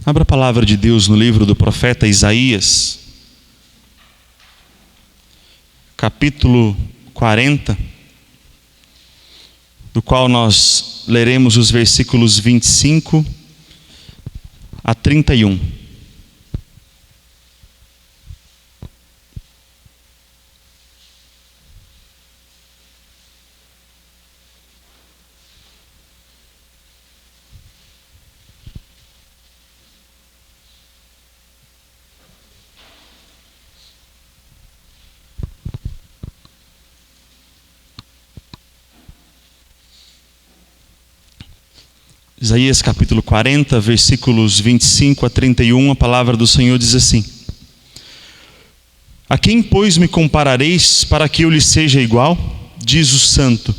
Abra a palavra de Deus no livro do profeta Isaías, capítulo 40, do qual nós leremos os versículos 25 a 31. Isaías capítulo 40, versículos 25 a 31, a palavra do Senhor diz assim: A quem, pois, me comparareis para que eu lhe seja igual? Diz o Santo.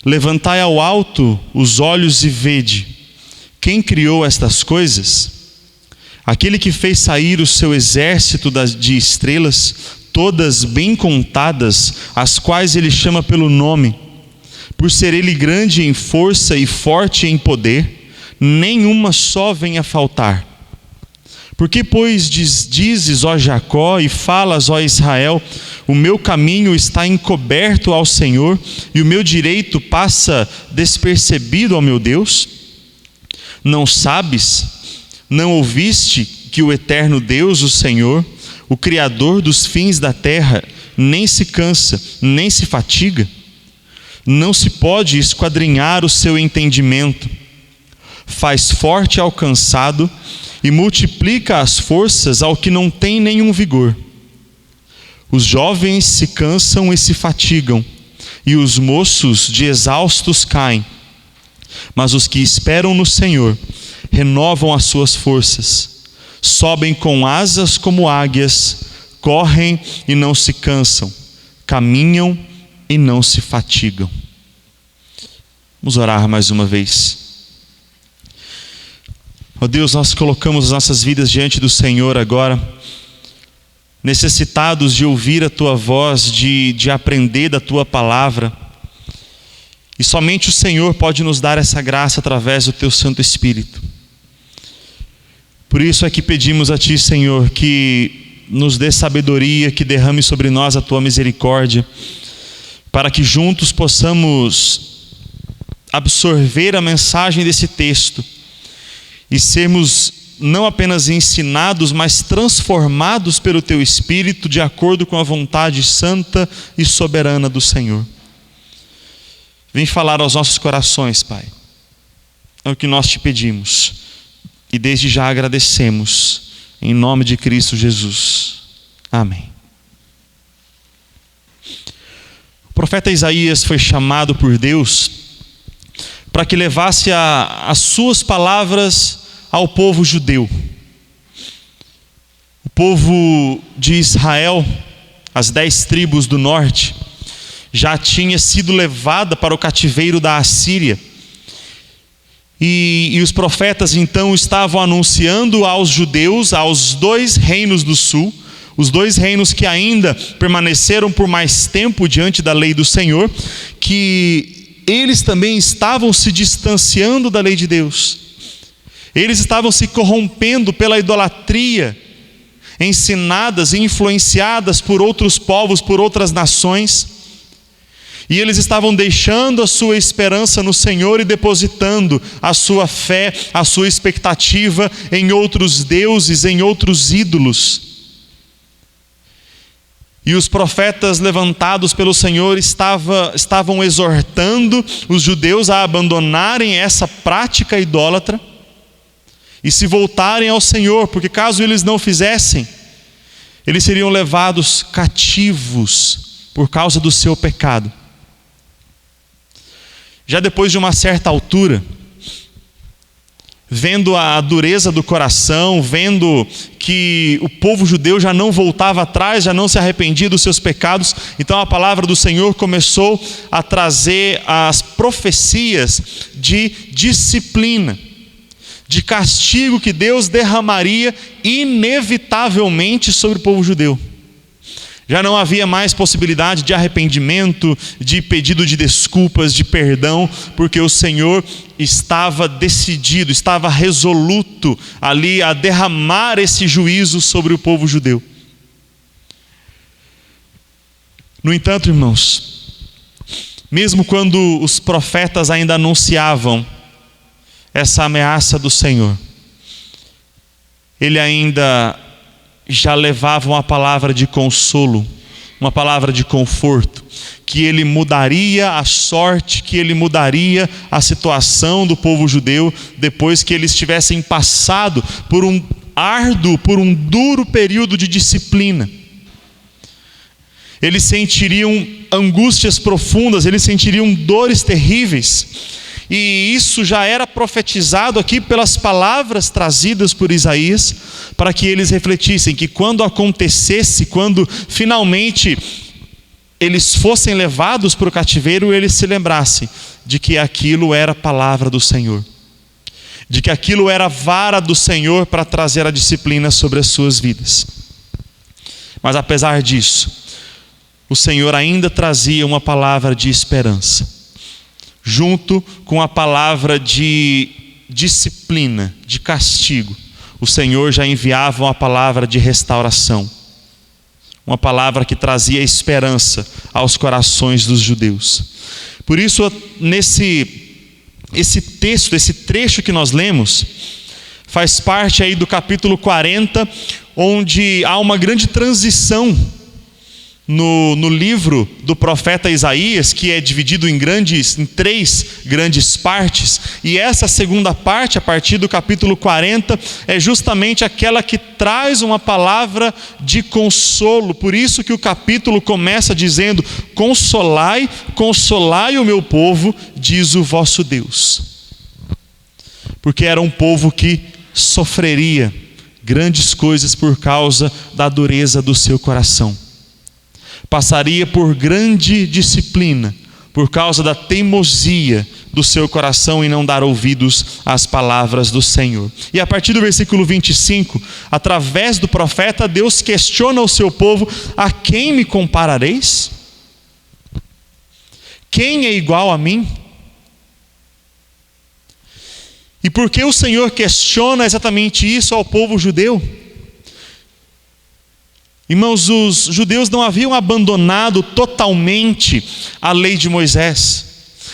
Levantai ao alto os olhos e vede. Quem criou estas coisas? Aquele que fez sair o seu exército de estrelas, todas bem contadas, as quais ele chama pelo nome. Por ser ele grande em força e forte em poder, nenhuma só vem a faltar. Porque, pois, dizes, ó Jacó, e falas, ó Israel, o meu caminho está encoberto ao Senhor, e o meu direito passa despercebido ao meu Deus? Não sabes, não ouviste que o eterno Deus, o Senhor, o Criador dos fins da terra, nem se cansa, nem se fatiga? Não se pode esquadrinhar o seu entendimento. Faz forte ao cansado e multiplica as forças ao que não tem nenhum vigor. Os jovens se cansam e se fatigam, e os moços de exaustos caem. Mas os que esperam no Senhor renovam as suas forças. Sobem com asas como águias, correm e não se cansam, caminham e não se fatigam. Vamos orar mais uma vez. Ó Deus, nós colocamos as nossas vidas diante do Senhor agora, necessitados de ouvir a Tua voz, de aprender da Tua palavra. E somente o Senhor pode nos dar essa graça através do Teu Santo Espírito. Por isso é que pedimos a Ti, Senhor, que nos dê sabedoria, que derrame sobre nós a Tua misericórdia, para que juntos possamos absorver a mensagem desse texto e sermos não apenas ensinados, mas transformados pelo Teu Espírito de acordo com a vontade santa e soberana do Senhor. Vem falar aos nossos corações, Pai. É o que nós Te pedimos e desde já agradecemos, em nome de Cristo Jesus. Amém. O profeta Isaías foi chamado por Deus para que levasse as suas palavras ao povo judeu. O povo de Israel, as 10 tribos do norte, já tinha sido levada para o cativeiro da Assíria. E os profetas então estavam anunciando aos judeus, aos 2 reinos do sul, os 2 reinos que ainda permaneceram por mais tempo diante da lei do Senhor, que eles também estavam se distanciando da lei de Deus. Eles estavam se corrompendo pela idolatria, ensinadas e influenciadas por outros povos, por outras nações. E eles estavam deixando a sua esperança no Senhor e depositando a sua fé, a sua expectativa em outros deuses, em outros ídolos. E os profetas levantados pelo Senhor estavam exortando os judeus a abandonarem essa prática idólatra e se voltarem ao Senhor, porque caso eles não fizessem, eles seriam levados cativos por causa do seu pecado. Já depois de uma certa altura, vendo a dureza do coração, vendo que o povo judeu já não voltava atrás, já não se arrependia dos seus pecados, então a palavra do Senhor começou a trazer as profecias de disciplina, de castigo que Deus derramaria inevitavelmente sobre o povo judeu. Já não havia mais possibilidade de arrependimento, de pedido de desculpas, de perdão, porque o Senhor estava decidido, estava resoluto ali a derramar esse juízo sobre o povo judeu. No entanto, irmãos, mesmo quando os profetas ainda anunciavam essa ameaça do Senhor, ele ainda já levava uma palavra de consolo, uma palavra de conforto, que ele mudaria a sorte, que ele mudaria a situação do povo judeu depois que eles tivessem passado por um árduo, por um duro período de disciplina. Eles sentiriam angústias profundas, eles sentiriam dores terríveis. E isso já era profetizado aqui pelas palavras trazidas por Isaías, para que eles refletissem que quando acontecesse, quando finalmente eles fossem levados para o cativeiro, eles se lembrassem de que aquilo era a palavra do Senhor, de que aquilo era a vara do Senhor para trazer a disciplina sobre as suas vidas. Mas apesar disso, o Senhor ainda trazia uma palavra de esperança, junto com a palavra de disciplina, de castigo. O Senhor já enviava uma palavra de restauração, uma palavra que trazia esperança aos corações dos judeus. Por isso, esse texto, esse trecho que nós lemos, faz parte aí do capítulo 40, onde há uma grande transição no livro do profeta Isaías, que é dividido em 3 grandes partes, e essa segunda parte, a partir do capítulo 40, é justamente aquela que traz uma palavra de consolo. Por isso que o capítulo começa dizendo: consolai, consolai o meu povo, diz o vosso Deus. Porque era um povo que sofreria grandes coisas por causa da dureza do seu coração. Passaria por grande disciplina por causa da teimosia do seu coração em não dar ouvidos às palavras do Senhor. E a partir do versículo 25, através do profeta, Deus questiona o seu povo: a quem me comparareis? Quem é igual a mim? E por que o Senhor questiona exatamente isso ao povo judeu? Irmãos, os judeus não haviam abandonado totalmente a lei de Moisés.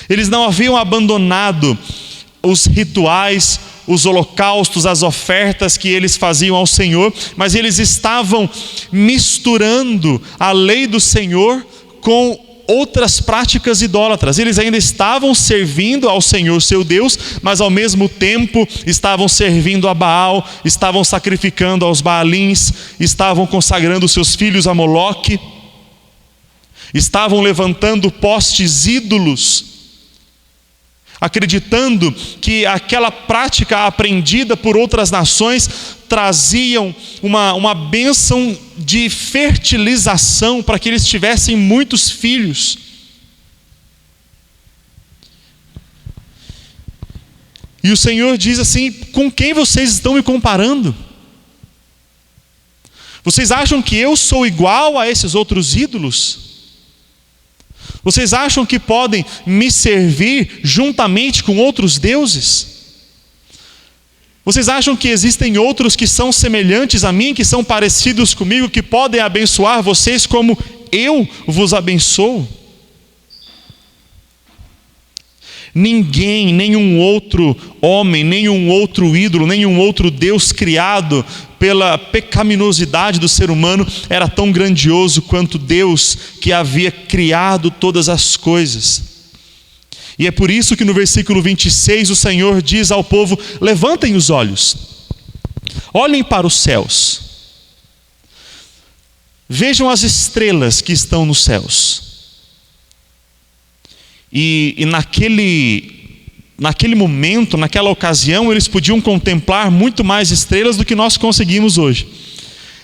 Eles não haviam abandonado os rituais, os holocaustos, as ofertas que eles faziam ao Senhor, mas eles estavam misturando a lei do Senhor com outras práticas idólatras. Eles ainda estavam servindo ao Senhor seu Deus, mas ao mesmo tempo estavam servindo a Baal, estavam sacrificando aos Baalins, estavam consagrando seus filhos a Moloque, estavam levantando postes ídolos, acreditando que aquela prática aprendida por outras nações traziam uma bênção de fertilização para que eles tivessem muitos filhos. E o Senhor diz assim: com quem vocês estão me comparando? Vocês acham que eu sou igual a esses outros ídolos? Vocês acham que podem me servir juntamente com outros deuses? Vocês acham que existem outros que são semelhantes a mim, que são parecidos comigo, que podem abençoar vocês como eu vos abençoo? Ninguém, nenhum outro homem, nenhum outro ídolo, nenhum outro Deus criado pela pecaminosidade do ser humano era tão grandioso quanto Deus que havia criado todas as coisas. E é por isso que no versículo 26 o Senhor diz ao povo: levantem os olhos, olhem para os céus, vejam as estrelas que estão nos céus. E naquele momento, naquela ocasião, eles podiam contemplar muito mais estrelas do que nós conseguimos hoje.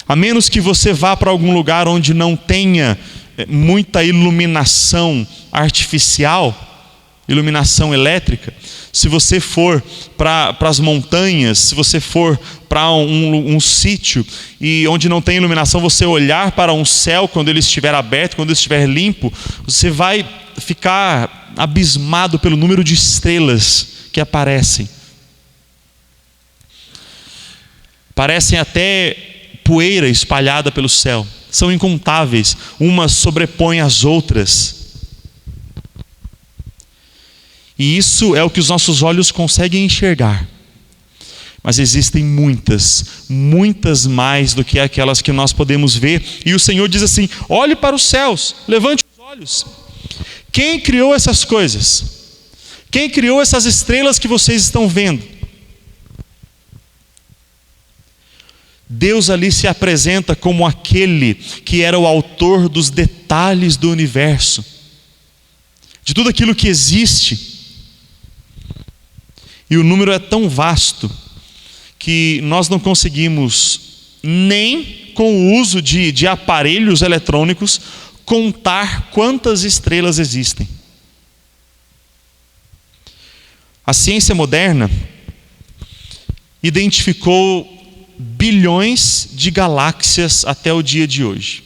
A menos que você vá para algum lugar onde não tenha muita iluminação artificial, iluminação elétrica. Se você for para as montanhas, se você for para um sítio e onde não tem iluminação, você olhar para um céu quando ele estiver aberto, quando ele estiver limpo, você vai ficar abismado pelo número de estrelas que aparecem. Parecem até poeira espalhada pelo céu. São incontáveis, umas sobrepõem as outras. E isso é o que os nossos olhos conseguem enxergar. Mas existem muitas, muitas mais do que aquelas que nós podemos ver. E o Senhor diz assim: olhe para os céus, levante os olhos. Quem criou essas coisas? Quem criou essas estrelas que vocês estão vendo? Deus ali se apresenta como aquele que era o autor dos detalhes do universo, de tudo aquilo que existe. E o número é tão vasto que nós não conseguimos, nem com o uso de aparelhos eletrônicos, contar quantas estrelas existem. A ciência moderna identificou bilhões de galáxias até o dia de hoje.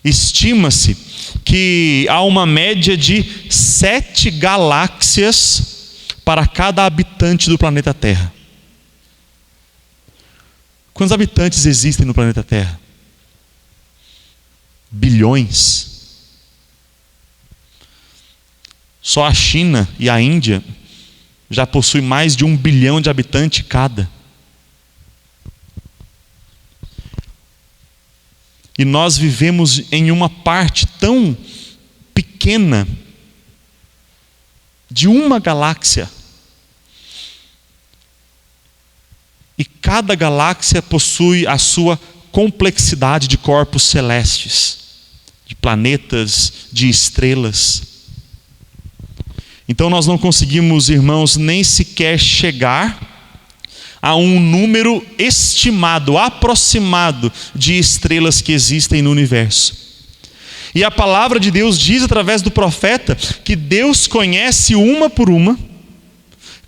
Estima-se que há uma média de 7 galáxias para cada habitante do planeta Terra. Quantos habitantes existem no planeta Terra? Bilhões. Só a China e a Índia já possuem mais de 1 bilhão de habitantes cada. E nós vivemos em uma parte tão pequena de uma galáxia. E cada galáxia possui a sua complexidade de corpos celestes, de planetas, de estrelas. Então nós não conseguimos, irmãos, nem sequer chegar a um número estimado, aproximado de estrelas que existem no universo. E a palavra de Deus diz através do profeta que Deus conhece uma por uma,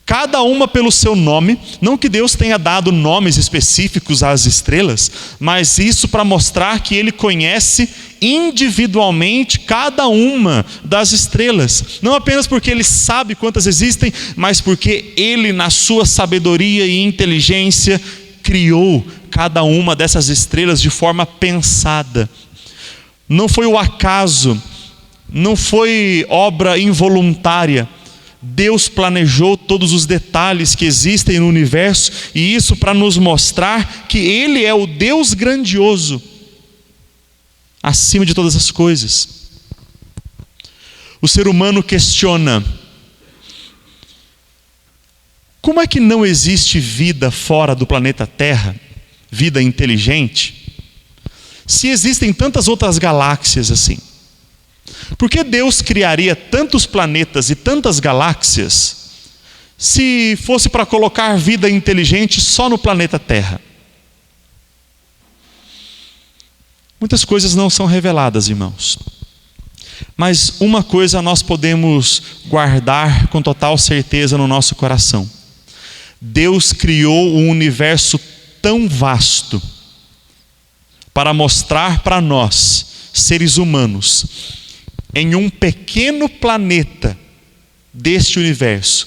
cada uma pelo seu nome. Não que Deus tenha dado nomes específicos às estrelas, mas isso para mostrar que Ele conhece individualmente cada uma das estrelas. Não apenas porque Ele sabe quantas existem, mas porque Ele, na sua sabedoria e inteligência, criou cada uma dessas estrelas de forma pensada. Não foi o acaso, não foi obra involuntária. Deus planejou todos os detalhes que existem no universo, e isso para nos mostrar que Ele é o Deus grandioso, acima de todas as coisas. O ser humano questiona: como é que não existe vida fora do planeta Terra? Vida inteligente? Se existem tantas outras galáxias assim, por que Deus criaria tantos planetas e tantas galáxias se fosse para colocar vida inteligente só no planeta Terra? Muitas coisas não são reveladas, irmãos. Mas uma coisa nós podemos guardar com total certeza no nosso coração: Deus criou um universo tão vasto para mostrar para nós, seres humanos, em um pequeno planeta deste universo,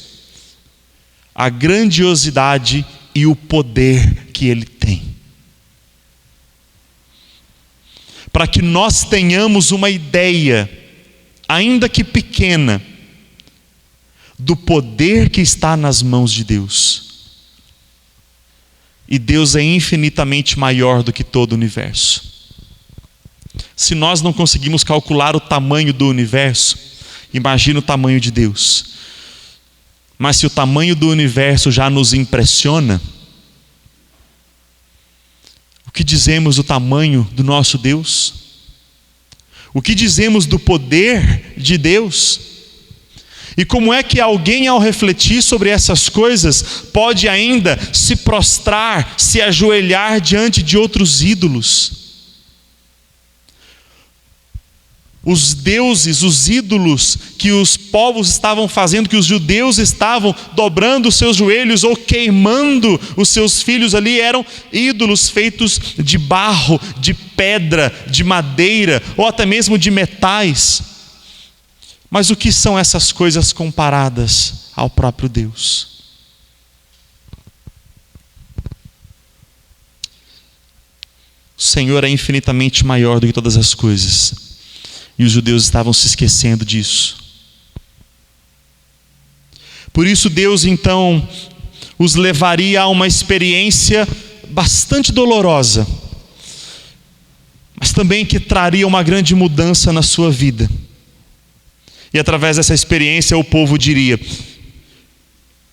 a grandiosidade e o poder que Ele tem. Para que nós tenhamos uma ideia, ainda que pequena, do poder que está nas mãos de Deus. E Deus é infinitamente maior do que todo o universo. Se nós não conseguimos calcular o tamanho do universo, imagina o tamanho de Deus. Mas se o tamanho do universo já nos impressiona, o que dizemos do tamanho do nosso Deus? O que dizemos do poder de Deus? E como é que alguém, ao refletir sobre essas coisas, pode ainda se prostrar, se ajoelhar diante de outros ídolos? os deuses, os ídolos que os povos estavam fazendo, que os judeus estavam dobrando os seus joelhos ou queimando os seus filhos ali, eram ídolos feitos de barro, de pedra, de madeira ou até mesmo de metais. Mas o que são essas coisas comparadas ao próprio Deus? O Senhor é infinitamente maior do que todas as coisas. E os judeus estavam se esquecendo disso. Por isso Deus então os levaria a uma experiência bastante dolorosa, mas também que traria uma grande mudança na sua vida. E através dessa experiência o povo diria: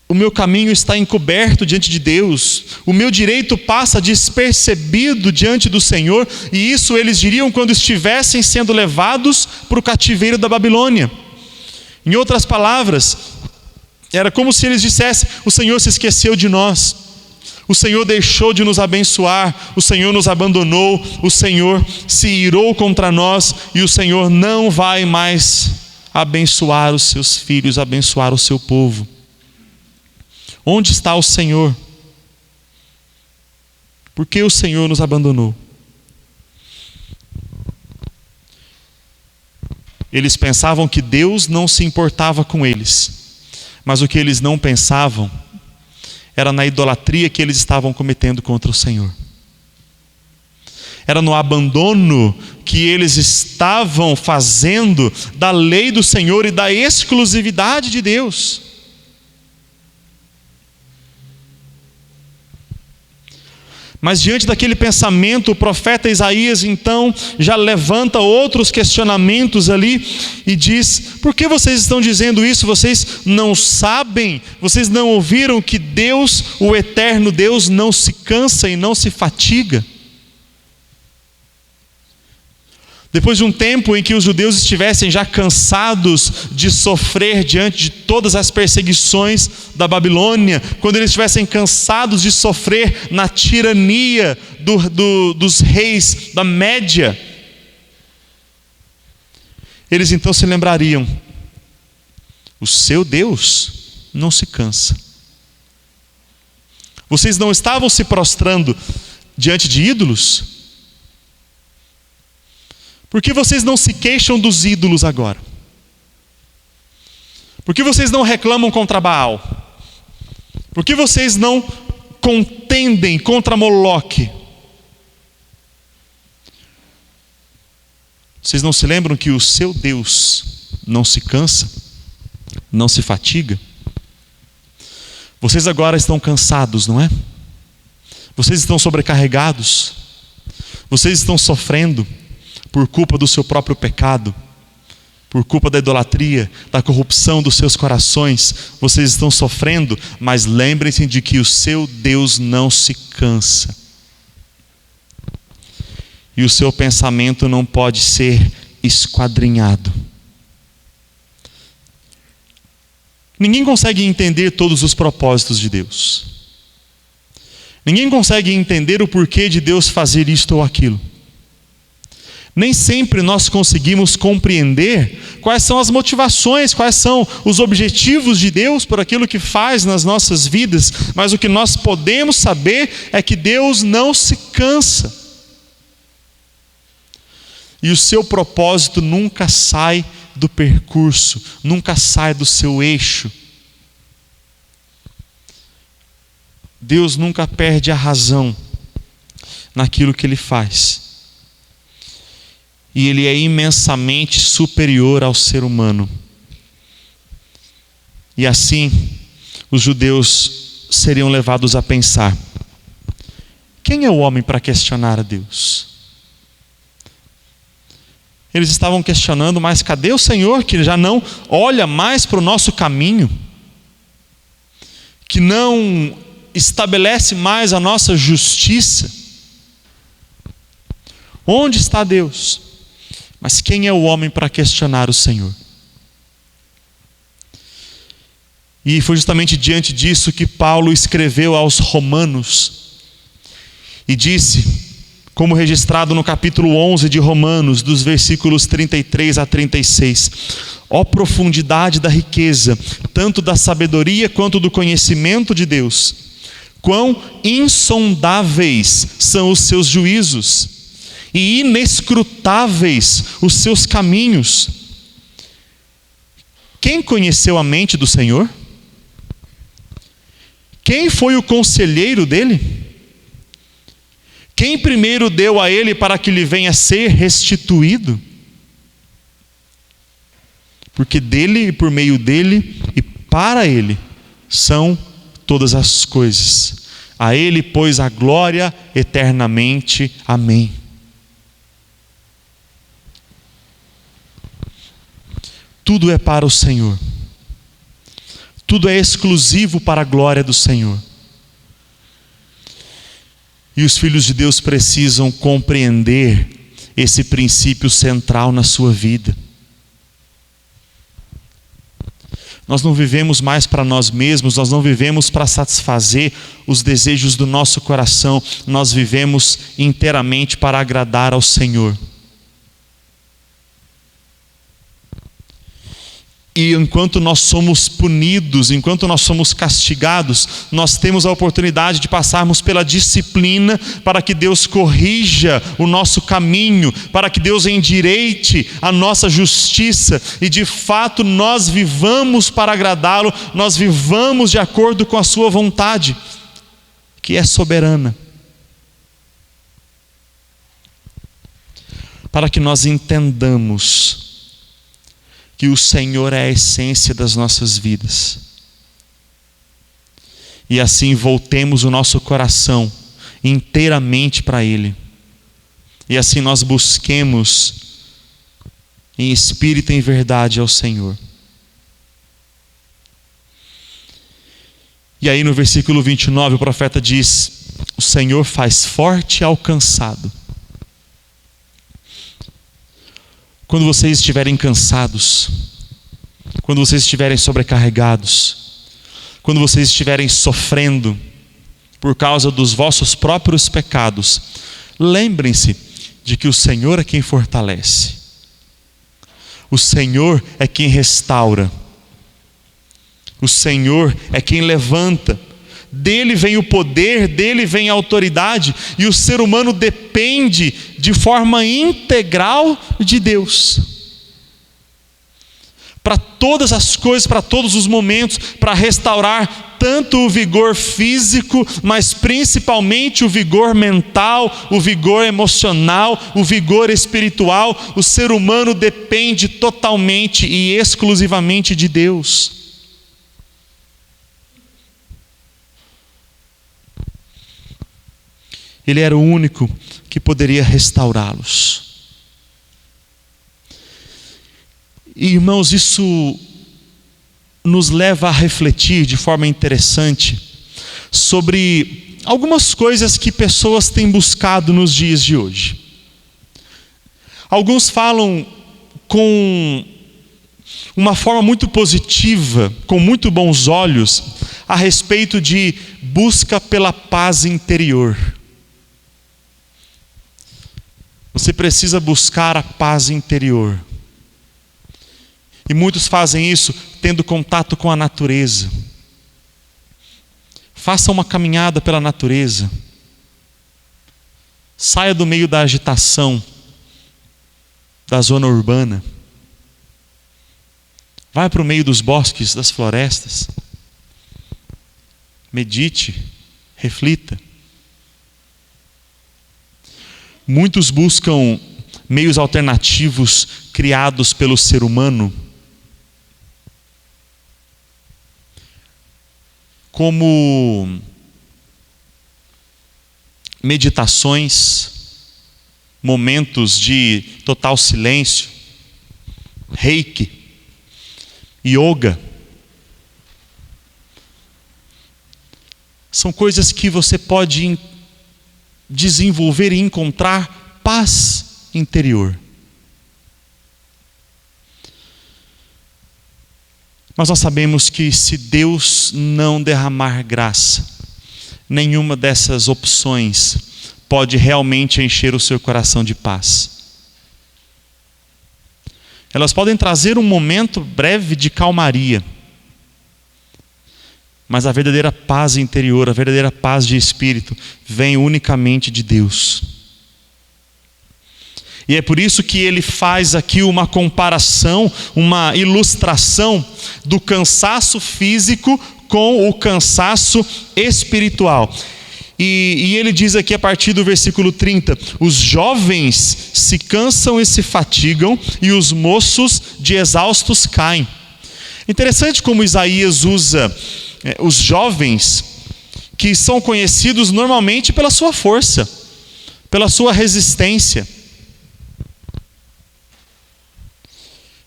o meu caminho está encoberto diante de Deus, o meu direito passa despercebido diante do Senhor. E isso eles diriam quando estivessem sendo levados para o cativeiro da Babilônia. Em outras palavras, era como se eles dissessem: o Senhor se esqueceu de nós, o Senhor deixou de nos abençoar, o Senhor nos abandonou, o Senhor se irou contra nós e o Senhor não vai mais abençoar os seus filhos, abençoar o seu povo. Onde está o Senhor? Por que o Senhor nos abandonou? Eles pensavam que Deus não se importava com eles, mas o que eles não pensavam era na idolatria que eles estavam cometendo contra o Senhor. Era no abandono que eles estavam fazendo da lei do Senhor e da exclusividade de Deus. Mas diante daquele pensamento, o profeta Isaías então já levanta outros questionamentos ali e diz: por que vocês estão dizendo isso? Vocês não sabem? Vocês não ouviram que Deus, o eterno Deus, não se cansa e não se fatiga? Depois de um tempo em que os judeus estivessem já cansados de sofrer diante de todas as perseguições da Babilônia, quando eles estivessem cansados de sofrer na tirania dos reis da Média, eles então se lembrariam: o seu Deus não se cansa. Vocês não estavam se prostrando diante de ídolos? Por que vocês não se queixam dos ídolos agora? Por que vocês não reclamam contra Baal? Por que vocês não contendem contra Moloque? Vocês não se lembram que o seu Deus não se cansa, não se fatiga? Vocês agora estão cansados, não é? Vocês estão sobrecarregados. Vocês estão sofrendo por culpa do seu próprio pecado, por culpa da idolatria, da corrupção dos seus corações. Vocês estão sofrendo, mas lembrem-se de que o seu Deus não se cansa. E o seu pensamento não pode ser esquadrinhado. Ninguém consegue entender todos os propósitos de Deus. Ninguém consegue entender o porquê de Deus fazer isto ou aquilo. Nem sempre nós conseguimos compreender quais são as motivações, quais são os objetivos de Deus por aquilo que faz nas nossas vidas, mas o que nós podemos saber é que Deus não se cansa. E o seu propósito nunca sai do percurso, nunca sai do seu eixo. Deus nunca perde a razão naquilo que Ele faz. E Ele é imensamente superior ao ser humano. E assim, os judeus seriam levados a pensar: quem é o homem para questionar a Deus? Eles estavam questionando: mas cadê o Senhor que já não olha mais para o nosso caminho? Que não estabelece mais a nossa justiça? Onde está Deus? Mas quem é o homem para questionar o Senhor? E foi justamente diante disso que Paulo escreveu aos Romanos e disse como registrado no capítulo 11 de Romanos, dos versículos 33 a 36. Ó profundidade da riqueza, tanto da sabedoria quanto do conhecimento de Deus! Quão insondáveis são os seus juízos e inescrutáveis os seus caminhos! Quem conheceu a mente do Senhor? Quem foi o conselheiro dele? Quem primeiro deu a ele para que lhe venha a ser restituído? Porque dele e por meio dele e para ele são todas as coisas. A ele, pois, a glória eternamente. Amém. Tudo é para o Senhor. Tudo é exclusivo para a glória do Senhor. E os filhos de Deus precisam compreender esse princípio central na sua vida. Nós não vivemos mais para nós mesmos, nós não vivemos para satisfazer os desejos do nosso coração, nós vivemos inteiramente para agradar ao Senhor. E enquanto nós somos punidos, enquanto nós somos castigados, nós temos a oportunidade de passarmos pela disciplina para que Deus corrija o nosso caminho, para que Deus endireite a nossa justiça e de fato nós vivamos para agradá-lo, nós vivamos de acordo com a sua vontade, que é soberana. Para que nós entendamos que o Senhor é a essência das nossas vidas. E assim voltemos o nosso coração inteiramente para Ele. E assim nós busquemos em espírito e em verdade ao Senhor. E aí no versículo 29 o profeta diz: o Senhor faz forte ao cansado. Quando vocês estiverem cansados, quando vocês estiverem sobrecarregados, quando vocês estiverem sofrendo por causa dos vossos próprios pecados, lembrem-se de que o Senhor é quem fortalece. O Senhor é quem restaura. O Senhor é quem levanta. Dele vem o poder, dele vem a autoridade, e o ser humano depende de forma integral de Deus. Para todas as coisas, para todos os momentos, para restaurar tanto o vigor físico, mas principalmente o vigor mental, o vigor emocional, o vigor espiritual, o ser humano depende totalmente e exclusivamente de Deus. Ele era o único que poderia restaurá-los. E, irmãos, isso nos leva a refletir de forma interessante sobre algumas coisas que pessoas têm buscado nos dias de hoje. Alguns falam com uma forma muito positiva, com muito bons olhos, a respeito de busca pela paz interior. Você precisa buscar a paz interior. E muitos fazem isso tendo contato com a natureza. Faça uma caminhada pela natureza. Saia do meio da agitação da zona urbana. Vai para o meio dos bosques, das florestas. Medite, reflita. Muitos buscam meios alternativos criados pelo ser humano, como meditações, momentos de total silêncio, reiki, yoga. São coisas que você pode desenvolver e encontrar paz interior. Mas nós sabemos que se Deus não derramar graça, nenhuma dessas opções pode realmente encher o seu coração de paz. Elas podem trazer um momento breve de calmaria, mas a verdadeira paz interior, a verdadeira paz de espírito, vem unicamente de Deus. E é por isso que ele faz aqui uma comparação, uma ilustração do cansaço físico com o cansaço espiritual. E ele diz aqui a partir do versículo 30, os jovens se cansam e se fatigam, e os moços de exaustos caem. Interessante como Isaías usa os jovens, que são conhecidos normalmente pela sua força, pela sua resistência.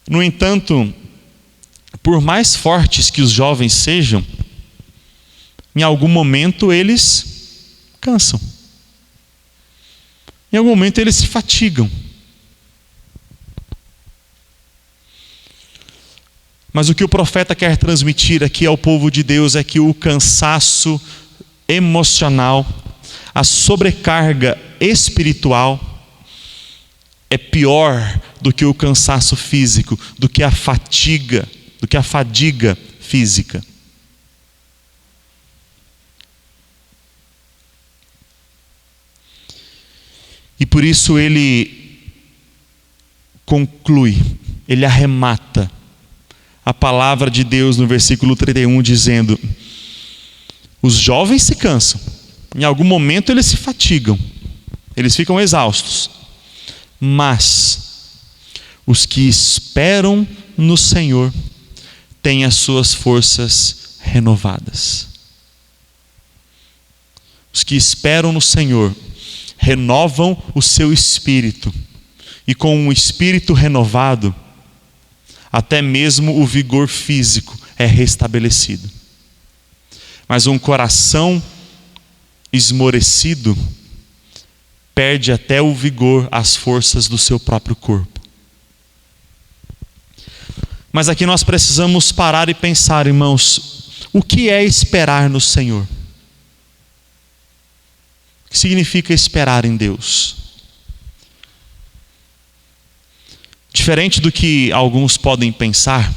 No entanto, por mais fortes que os jovens sejam, em algum momento eles cansam. Em algum momento eles se fatigam. Mas o que o profeta quer transmitir aqui ao povo de Deus é que o cansaço emocional, a sobrecarga espiritual é pior do que o cansaço físico, do que a fadiga física. E por isso ele conclui, ele arremata a palavra de Deus no versículo 31 dizendo: os jovens se cansam, em algum momento eles se fatigam, eles ficam exaustos, mas os que esperam no Senhor têm as suas forças renovadas. Os que esperam no Senhor renovam o seu espírito, e com um espírito renovado, até mesmo o vigor físico é restabelecido. Mas um coração esmorecido perde até o vigor, as forças do seu próprio corpo. Mas aqui nós precisamos parar e pensar, irmãos, o que é esperar no Senhor? O que significa esperar em Deus? Diferente do que alguns podem pensar,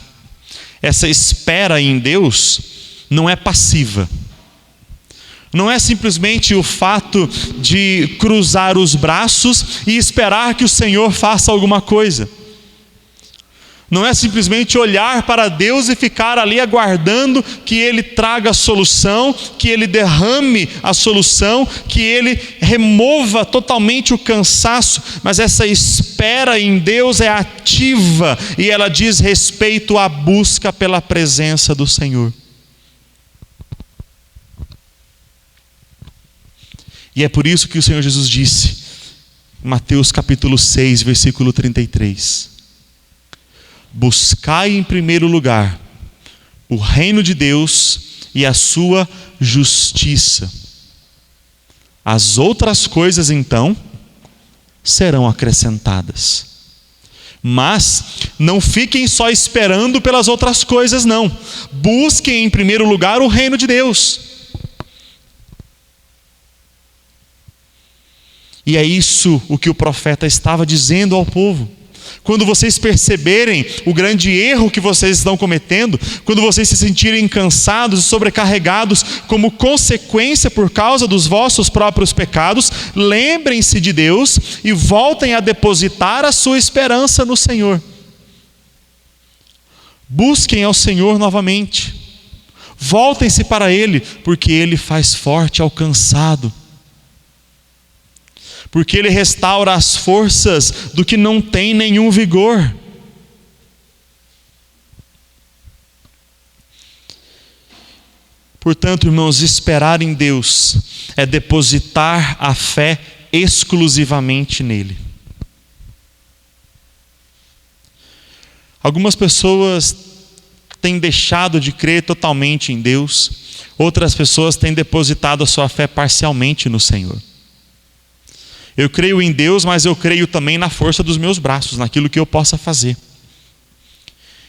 essa espera em Deus não é passiva. Não é simplesmente o fato de cruzar os braços e esperar que o Senhor faça alguma coisa. Não é simplesmente olhar para Deus e ficar ali aguardando que Ele traga a solução, que Ele derrame a solução, que Ele remova totalmente o cansaço. Mas essa espera em Deus é ativa e ela diz respeito à busca pela presença do Senhor. E é por isso que o Senhor Jesus disse, em Mateus capítulo 6, versículo 33, buscai em primeiro lugar o reino de Deus e a sua justiça. As outras coisas então serão acrescentadas. Mas não fiquem só esperando pelas outras coisas, não. Busquem em primeiro lugar o reino de Deus. E é isso o que o profeta estava dizendo ao povo. Quando vocês perceberem o grande erro que vocês estão cometendo, quando vocês se sentirem cansados e sobrecarregados como consequência por causa dos vossos próprios pecados, lembrem-se de Deus e voltem a depositar a sua esperança no Senhor. Busquem ao Senhor novamente. Voltem-se para Ele, porque Ele faz forte ao cansado. Porque Ele restaura as forças do que não tem nenhum vigor. Portanto, irmãos, esperar em Deus é depositar a fé exclusivamente nele. Algumas pessoas têm deixado de crer totalmente em Deus, outras pessoas têm depositado a sua fé parcialmente no Senhor. Eu creio em Deus, mas eu creio também na força dos meus braços, naquilo que eu possa fazer.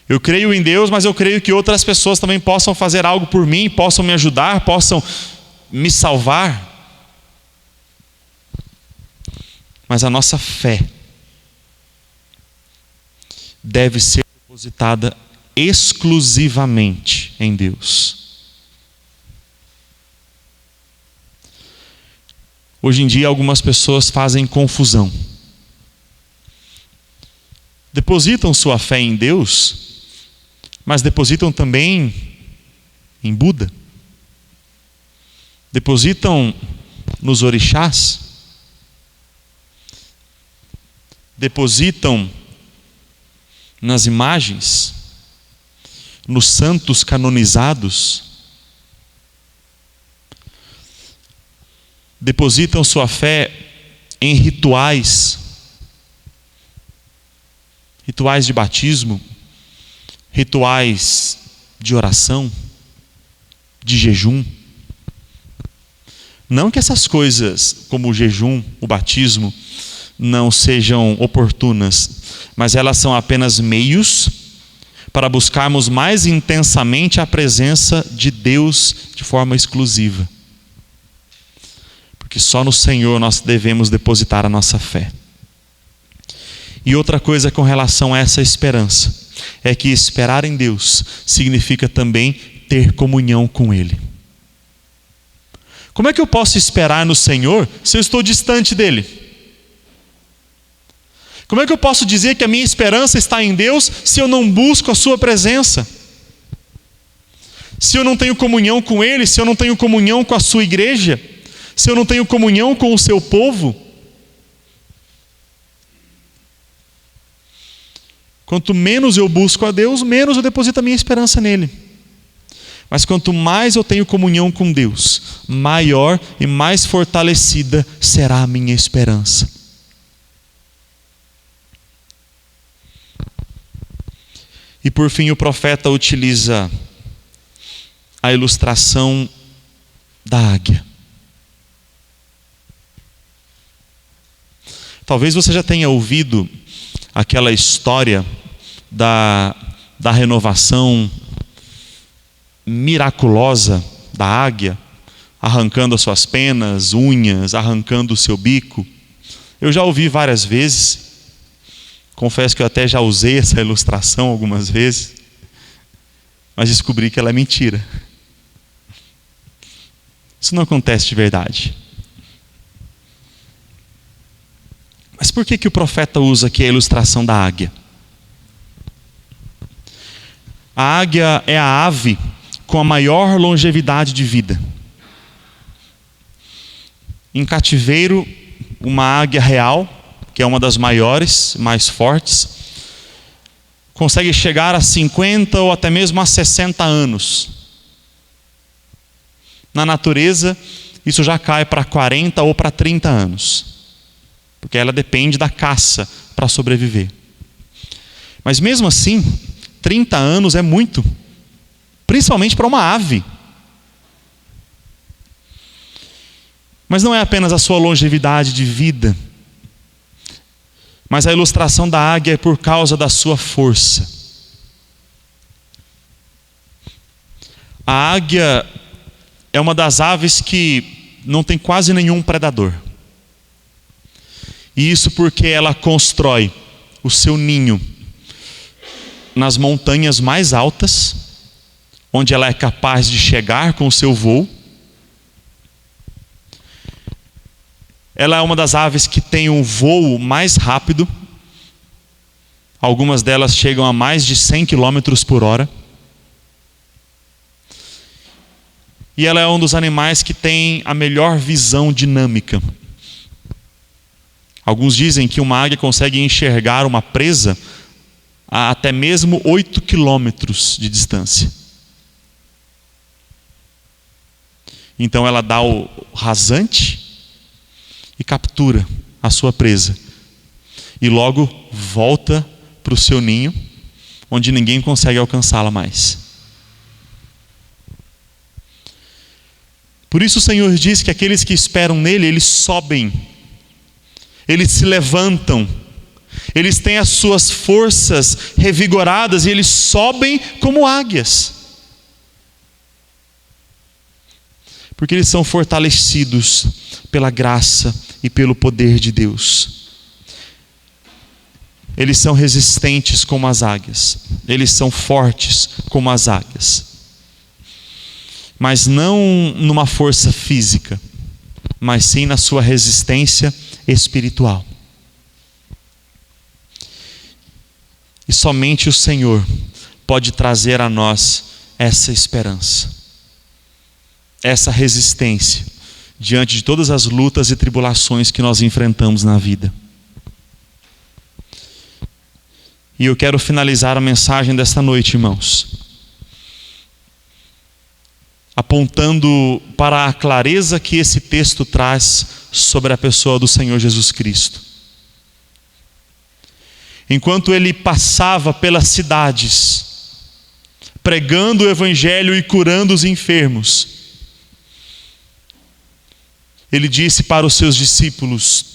Eu creio em Deus, mas eu creio que outras pessoas também possam fazer algo por mim, possam me ajudar, possam me salvar. Mas a nossa fé deve ser depositada exclusivamente em Deus. Hoje em dia, algumas pessoas fazem confusão. Depositam sua fé em Deus, mas depositam também em Buda. Depositam nos orixás. Depositam nas imagens, nos santos canonizados. Depositam sua fé em rituais de batismo, rituais de oração, de jejum. Não que essas coisas, como o jejum, o batismo, não sejam oportunas, mas elas são apenas meios para buscarmos mais intensamente a presença de Deus de forma exclusiva. Porque só no Senhor nós devemos depositar a nossa fé. E outra coisa com relação a essa esperança, é que esperar em Deus significa também ter comunhão com Ele. Como é que eu posso esperar no Senhor se eu estou distante dEle? Como é que eu posso dizer que a minha esperança está em Deus se eu não busco a sua presença? Se eu não tenho comunhão com Ele, se eu não tenho comunhão com a sua igreja, se eu não tenho comunhão com o seu povo? Quanto menos eu busco a Deus, menos eu deposito a minha esperança nele. Mas quanto mais eu tenho comunhão com Deus, maior e mais fortalecida será a minha esperança. E por fim, o profeta utiliza a ilustração da águia. Talvez você já tenha ouvido aquela história da renovação miraculosa da águia, arrancando as suas penas, unhas, arrancando o seu bico. Eu já ouvi várias vezes. Confesso que eu até já usei essa ilustração algumas vezes, mas descobri que ela é mentira. Isso não acontece de verdade. Mas por que o profeta usa aqui a ilustração da águia? A águia é a ave com a maior longevidade de vida. Em cativeiro, uma águia real, que é uma das maiores, mais fortes, consegue chegar a 50 ou até mesmo a 60 anos. Na natureza, isso já cai para 40 ou para 30 anos. Porque ela depende da caça para sobreviver. Mas mesmo assim, 30 anos é muito. Principalmente para uma ave. Mas não é apenas a sua longevidade de vida. Mas a ilustração da águia é por causa da sua força. A águia é uma das aves que não tem quase nenhum predador. E isso porque ela constrói o seu ninho nas montanhas mais altas, onde ela é capaz de chegar com o seu voo. Ela é uma das aves que tem um voo mais rápido. Algumas delas chegam a mais de 100 km por hora. E ela é um dos animais que tem a melhor visão dinâmica. Alguns dizem que uma águia consegue enxergar uma presa a até mesmo 8 quilômetros de distância. Então ela dá o rasante e captura a sua presa. E logo volta para o seu ninho, onde ninguém consegue alcançá-la mais. Por isso o Senhor diz que aqueles que esperam nele, eles sobem, eles se levantam, eles têm as suas forças revigoradas e eles sobem como águias. Porque eles são fortalecidos pela graça e pelo poder de Deus. Eles são resistentes como as águias. Eles são fortes como as águias. Mas não numa força física, mas sim na sua resistência espiritual. E somente o Senhor pode trazer a nós essa esperança, essa resistência diante de todas as lutas e tribulações que nós enfrentamos na vida. E eu quero finalizar a mensagem desta noite, irmãos, apontando para a clareza que esse texto traz sobre a pessoa do Senhor Jesus Cristo. Enquanto ele passava pelas cidades, pregando o evangelho e curando os enfermos, ele disse para os seus discípulos: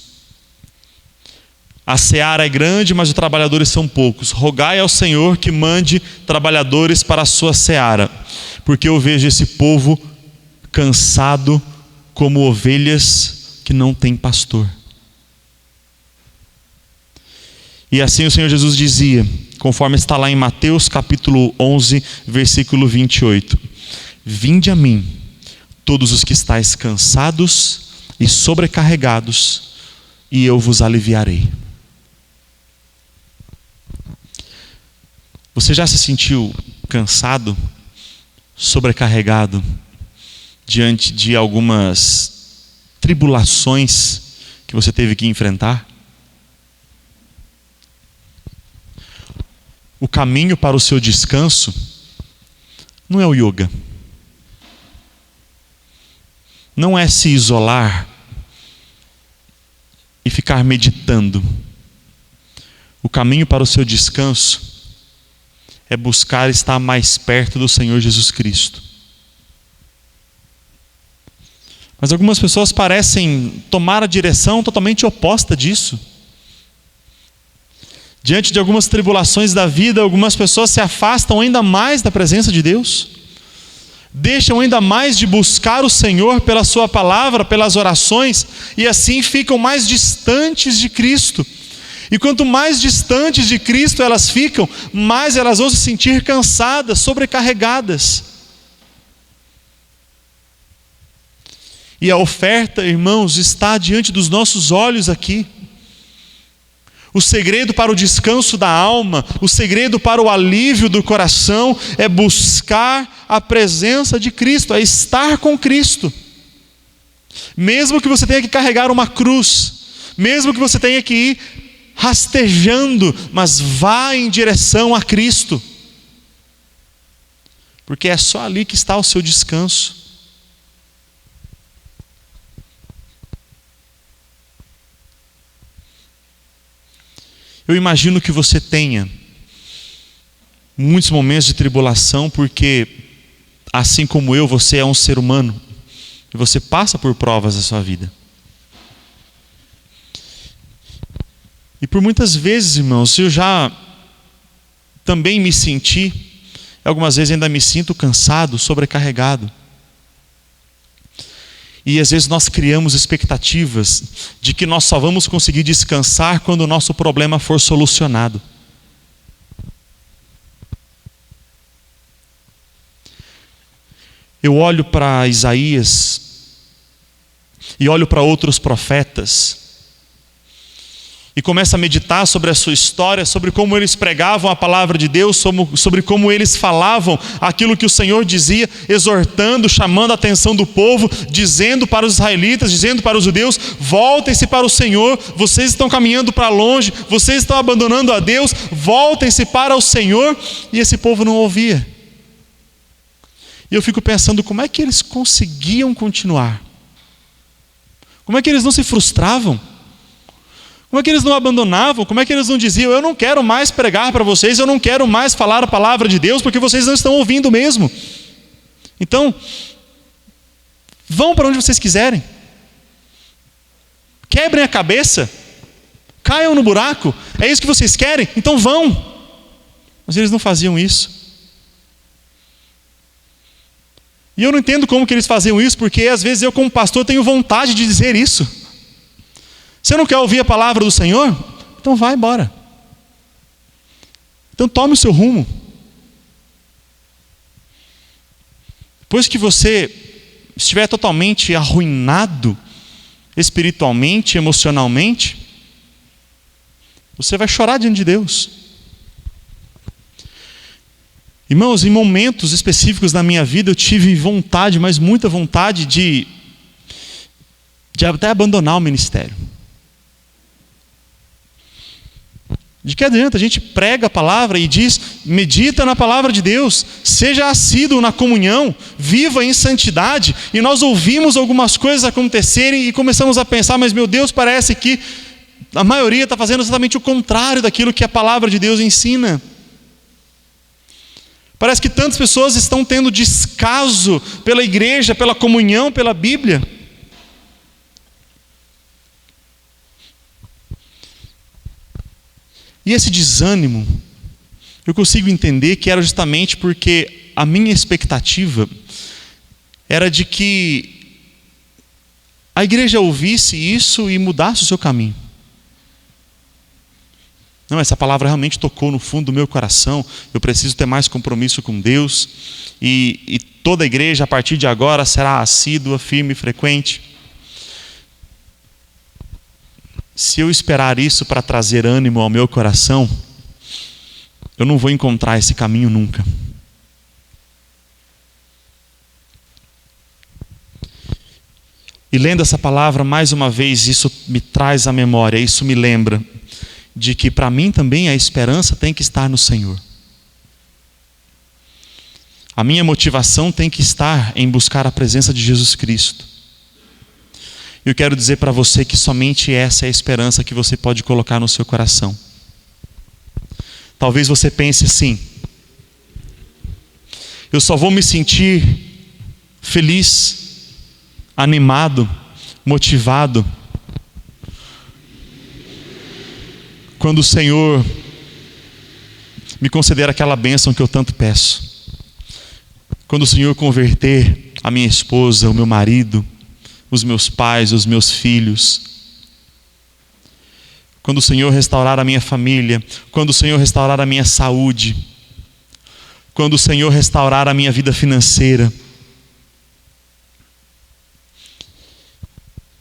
a seara é grande, mas os trabalhadores são poucos. Rogai ao Senhor que mande trabalhadores para a sua seara, porque eu vejo esse povo cansado como ovelhas que não têm pastor. E assim o Senhor Jesus dizia, conforme está lá em Mateus capítulo 11, versículo 28. Vinde a mim, todos os que estáis cansados e sobrecarregados, e eu vos aliviarei. Você já se sentiu cansado, sobrecarregado, diante de algumas tribulações que você teve que enfrentar? O caminho para o seu descanso não é o yoga. Não é se isolar e ficar meditando. O caminho para o seu descanso é buscar estar mais perto do Senhor Jesus Cristo. Mas algumas pessoas parecem tomar a direção totalmente oposta disso. Diante de algumas tribulações da vida, algumas pessoas se afastam ainda mais da presença de Deus. Deixam ainda mais de buscar o Senhor pela sua palavra, pelas orações, e assim ficam mais distantes de Cristo. E quanto mais distantes de Cristo elas ficam, mais elas vão se sentir cansadas, sobrecarregadas. E a oferta, irmãos, está diante dos nossos olhos aqui. O segredo para o descanso da alma, o segredo para o alívio do coração é buscar a presença de Cristo, é estar com Cristo. Mesmo que você tenha que carregar uma cruz, mesmo que você tenha que ir rastejando, mas vá em direção a Cristo. Porque é só ali que está o seu descanso. Eu imagino que você tenha muitos momentos de tribulação, porque, assim como eu, você é um ser humano, e você passa por provas da sua vida. E por muitas vezes, irmãos, eu já também me senti, algumas vezes ainda me sinto cansado, sobrecarregado. E às vezes nós criamos expectativas de que nós só vamos conseguir descansar quando o nosso problema for solucionado. Eu olho para Isaías e olho para outros profetas e começo a meditar sobre a sua história, sobre como eles pregavam a palavra de Deus, sobre como eles falavam aquilo que o Senhor dizia, exortando, chamando a atenção do povo, dizendo para os israelitas, dizendo para os judeus: voltem-se para o Senhor, vocês estão caminhando para longe, vocês estão abandonando a Deus, voltem-se para o Senhor. E esse povo não ouvia. E eu fico pensando, como é que eles conseguiam continuar? Como é que eles não se frustravam? Como é que eles não abandonavam? Como é que eles não diziam: eu não quero mais pregar para vocês, eu não quero mais falar a palavra de Deus, porque vocês não estão ouvindo mesmo. Então, vão para onde vocês quiserem. Quebrem a cabeça. Caiam no buraco. É isso que vocês querem? Então vão. Mas eles não faziam isso. E eu não entendo como que eles faziam isso, porque às vezes eu, como pastor, tenho vontade de dizer isso. Você não quer ouvir a palavra do Senhor? Então vai embora. Então tome o seu rumo. Depois que você estiver totalmente arruinado espiritualmente, emocionalmente, você vai chorar diante de Deus. Irmãos, em momentos específicos da minha vida eu tive vontade, mas muita vontade de até abandonar o ministério. De que adianta? A gente prega a palavra e diz, medita na palavra de Deus, seja assíduo na comunhão, viva em santidade, e nós ouvimos algumas coisas acontecerem e começamos a pensar, mas meu Deus, parece que a maioria está fazendo exatamente o contrário daquilo que a palavra de Deus ensina. Parece que tantas pessoas estão tendo descaso pela igreja, pela comunhão, pela Bíblia. E esse desânimo, eu consigo entender que era justamente porque a minha expectativa era de que a igreja ouvisse isso e mudasse o seu caminho. Não, essa palavra realmente tocou no fundo do meu coração, eu preciso ter mais compromisso com Deus, e toda a igreja a partir de agora será assídua, firme e frequente. Se eu esperar isso para trazer ânimo ao meu coração, eu não vou encontrar esse caminho nunca. E lendo essa palavra mais uma vez, isso me traz à memória, isso me lembra de que para mim também a esperança tem que estar no Senhor. A minha motivação tem que estar em buscar a presença de Jesus Cristo. Eu quero dizer para você que somente essa é a esperança que você pode colocar no seu coração. Talvez você pense assim: eu só vou me sentir feliz, animado, motivado quando o Senhor me conceder aquela bênção que eu tanto peço. Quando o Senhor converter a minha esposa, o meu marido, os meus pais, os meus filhos. Quando o Senhor restaurar a minha família, quando o Senhor restaurar a minha saúde, quando o Senhor restaurar a minha vida financeira.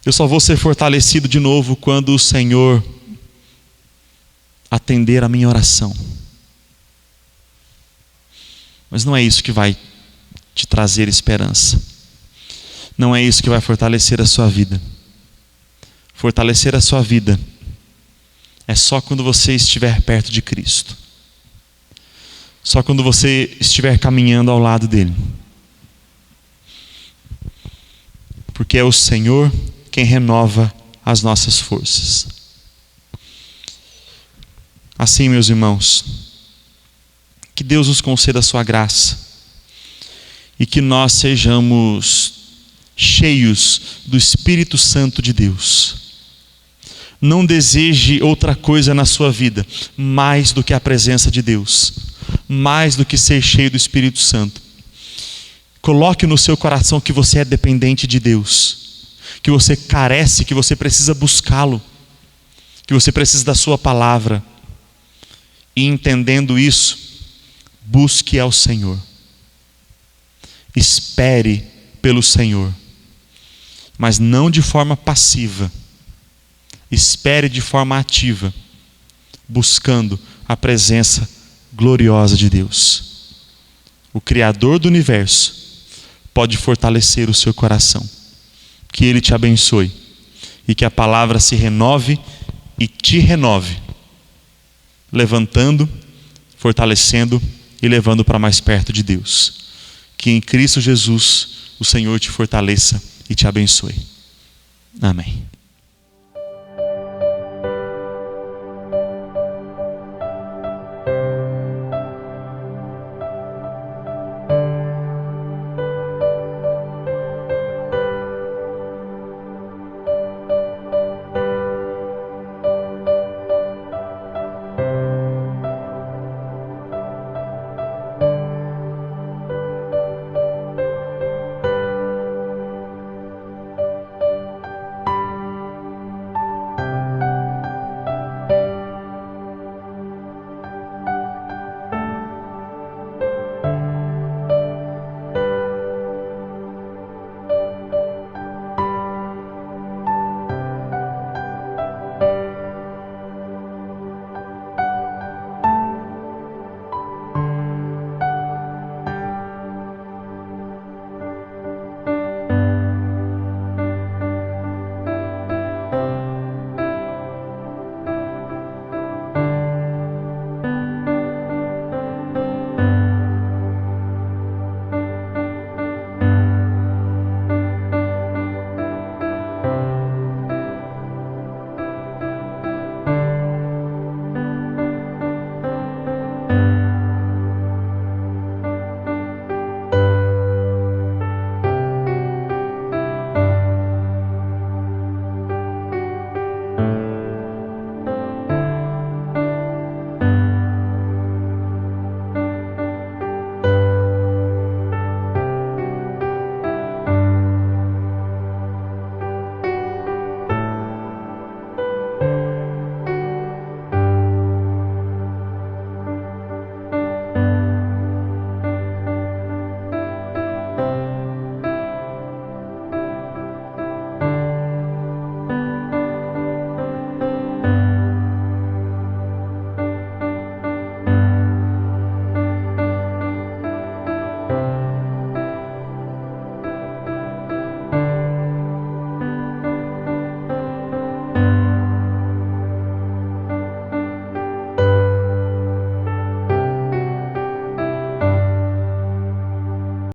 Eu só vou ser fortalecido de novo quando o Senhor atender a minha oração. Mas não é isso que vai te trazer esperança. Não é isso que vai fortalecer a sua vida. Fortalecer a sua vida é só quando você estiver perto de Cristo. Só quando você estiver caminhando ao lado dele. Porque é o Senhor quem renova as nossas forças. Assim, meus irmãos, que Deus nos conceda a sua graça e que nós sejamos cheios do Espírito Santo de Deus. Não deseje outra coisa na sua vida mais do que a presença de Deus, mais do que ser cheio do Espírito Santo. Coloque no seu coração que você é dependente de Deus, que você carece, que você precisa buscá-lo, que você precisa da sua palavra. E entendendo isso, busque ao Senhor. Espere pelo Senhor, mas não de forma passiva. Espere de forma ativa, buscando a presença gloriosa de Deus. O Criador do universo pode fortalecer o seu coração. Que Ele te abençoe e que a palavra se renove e te renove, levantando, fortalecendo e levando para mais perto de Deus. Que em Cristo Jesus o Senhor te fortaleça e te abençoe. Amém.